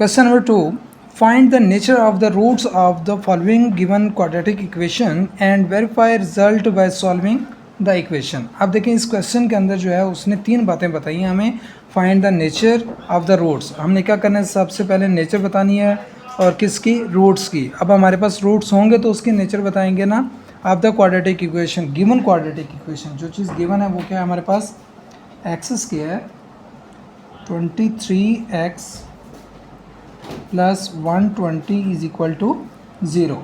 Question number 2. Find the nature of the roots of the following given quadratic equation and verify result by solving the equation. अब देखें इस question के अंदर जो है उसने तीन बातें बताई हैं हमें. Find the nature of the roots. हमने क्या करना है, सबसे पहले नेचर बतानी है और किसकी, रूट्स की. अब हमारे पास रूट्स होंगे तो उसकी नेचर बताएंगे ना. Of the quadratic equation, given quadratic equation, जो चीज़ गिवन है वो क्या है हमारे पास, x square 23x plus 120 is equal to 0.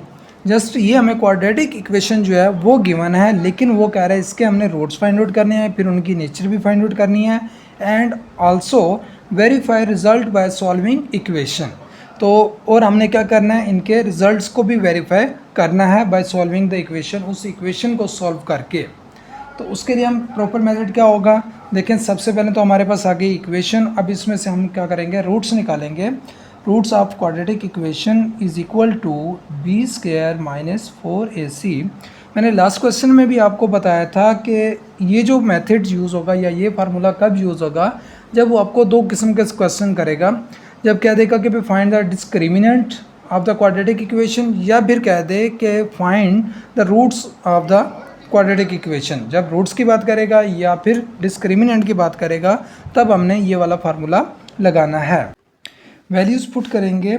Just ये हमें क्वाड्रेटिक इक्वेशन जो है वो गिवन है, लेकिन वो कह रहा है इसके हमने रूट्स फाइंड आउट करने हैं, फिर उनकी नेचर भी फाइंड आउट करनी है and also verify result by solving equation. तो और हमने क्या करना है, इनके रिजल्ट्स को भी वेरीफाई करना है बाय सॉल्विंग द इक्वेशन, उस इक्वेशन को सॉल्व करके. तो उसके लिए हम प्रॉपर मेथड क्या होगा, देखें सबसे पहले तो हमारे पास आ गई इक्वेशन. अब इसमें से हम क्या करेंगे, रूट्स निकालेंगे. Roots of quadratic equation is equal to b square minus 4ac. मैंने लास्ट क्वेश्चन में भी आपको बताया था कि ये जो मेथड यूज़ होगा या ये फार्मूला कब यूज़ होगा, जब वो आपको दो किस्म के क्वेश्चन करेगा. जब कह देगा कि find the discriminant of the quadratic equation, या फिर कह दे कि find the roots of the quadratic equation. जब रूट्स की बात करेगा या फिर डिस्क्रिमिनेंट की बात करेगा, तब हमने ये वाला फार्मूला लगाना है. वैल्यूज़ पुट करेंगे.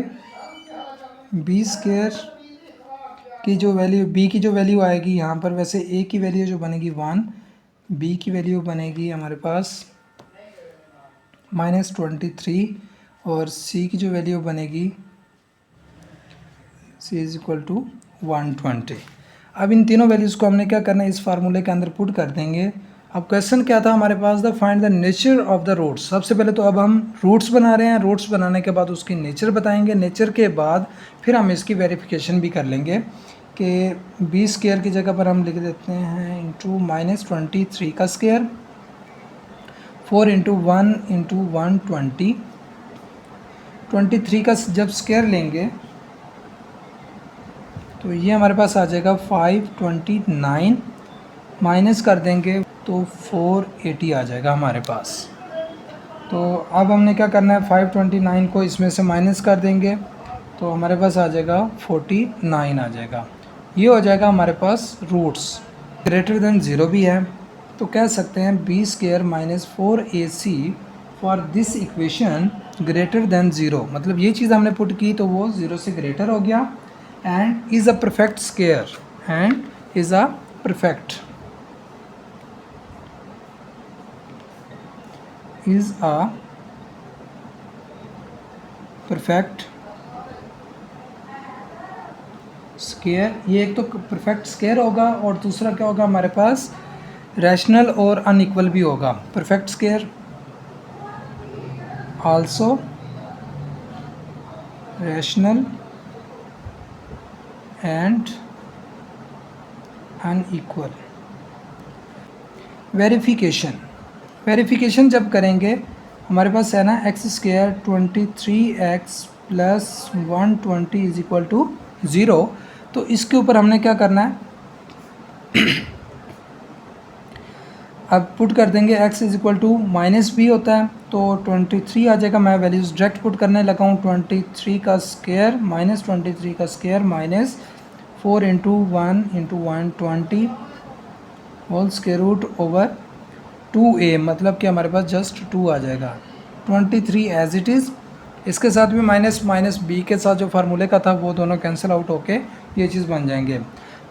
बी स्क्वायर की जो वैल्यू, बी की जो वैल्यू आएगी यहाँ पर, वैसे ए की वैल्यू जो बनेगी 1, बी की वैल्यू बनेगी हमारे पास -23 और सी की जो वैल्यू बनेगी, सी इज इक्वल टू 120. अब इन तीनों वैल्यूज़ को हमने क्या करना है, इस फार्मूले के अंदर पुट कर देंगे. अब क्वेश्चन क्या था हमारे पास, the find the nature of the roots. सबसे पहले तो अब हम रूट्स बना रहे हैं, रूट्स बनाने के बाद उसकी नेचर बताएंगे, नेचर के बाद फिर हम इसकी वेरिफिकेशन भी कर लेंगे कि बी स्क्वायर की जगह पर हम लिख देते हैं इंटू -23 का स्क्वायर, 4 इंटू 1 इंटू 120. 23 का जब स्क्वायर लेंगे तो ये हमारे पास आ जाएगा 529, माइनस कर देंगे तो 480 आ जाएगा हमारे पास. तो अब हमने क्या करना है, 529 को इसमें से माइनस कर देंगे तो हमारे पास आ जाएगा 49 आ जाएगा. ये हो जाएगा हमारे पास रूट्स. ग्रेटर देन 0 भी है तो कह सकते हैं b square minus 4ac for this equation greater than 0. मतलब ये चीज़ हमने पुट की तो वो 0 से ग्रेटर हो गया. And is a perfect square, and is a perfect, is a perfect square. ये एक तो परफेक्ट स्क्वायर होगा और दूसरा क्या होगा हमारे पास, रैशनल और अनइक्वल भी होगा. Perfect square also rational and unequal. Verification जब करेंगे हमारे पास है ना, x square 23x plus 120 is equal to 0. तो इसके ऊपर हमने क्या करना है, अब पुट कर देंगे x is equal to -b होता है तो 23 आ जाएगा. मैं वैल्यूज़ डायरेक्ट पुट करने लगा हूँ. 23 का स्क्वायर -23 का square minus 4 into 1 into 120 whole square root over 2a, मतलब कि हमारे पास जस्ट 2 आ जाएगा. 23 एज इट इज़, इसके साथ भी माइनस b के साथ जो फार्मूले का था वो दोनों कैंसिल आउट होके ये चीज़ बन जाएंगे.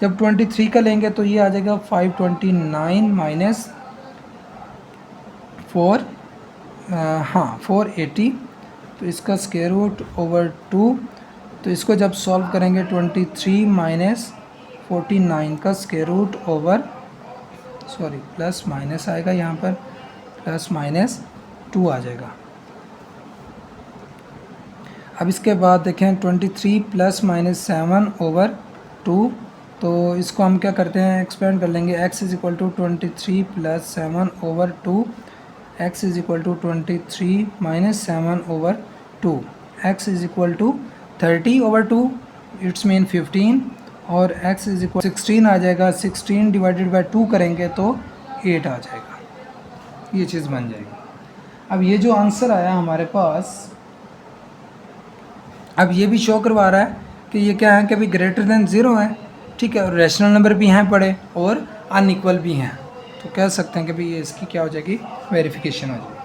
जब 23 का लेंगे तो ये आ जाएगा 529 माइनस 480. तो इसका स्क्वायर रूट ओवर 2. तो इसको जब सॉल्व करेंगे 23 माइनस 49 का square root over, sorry plus minus आएगा यहाँ पर, प्लस माइनस 2 आ जाएगा. अब इसके बाद देखें 23 प्लस माइनस 7 ओवर 2. तो इसको हम क्या करते हैं, एक्सपेंड कर लेंगे. x is equal to 23 plus 7 over 2, x is equal to 23 minus 7 over 2, x is equal to 30 over 2, it's mean 15, और x इज इक्वल 16 आ जाएगा. 16 डिवाइडेड बाई 2 करेंगे तो 8 आ जाएगा. ये चीज़ बन जाएगी. अब ये जो आंसर आया हमारे पास अब ये भी शो करवा रहा है कि ये क्या है कि भाई ग्रेटर देन 0 है, ठीक है, और रैशनल नंबर भी हैं पड़े और अनइक्वल भी हैं, तो कह सकते हैं कि भाई ये इसकी क्या हो जाएगी, वेरिफिकेशन हो जाएगी।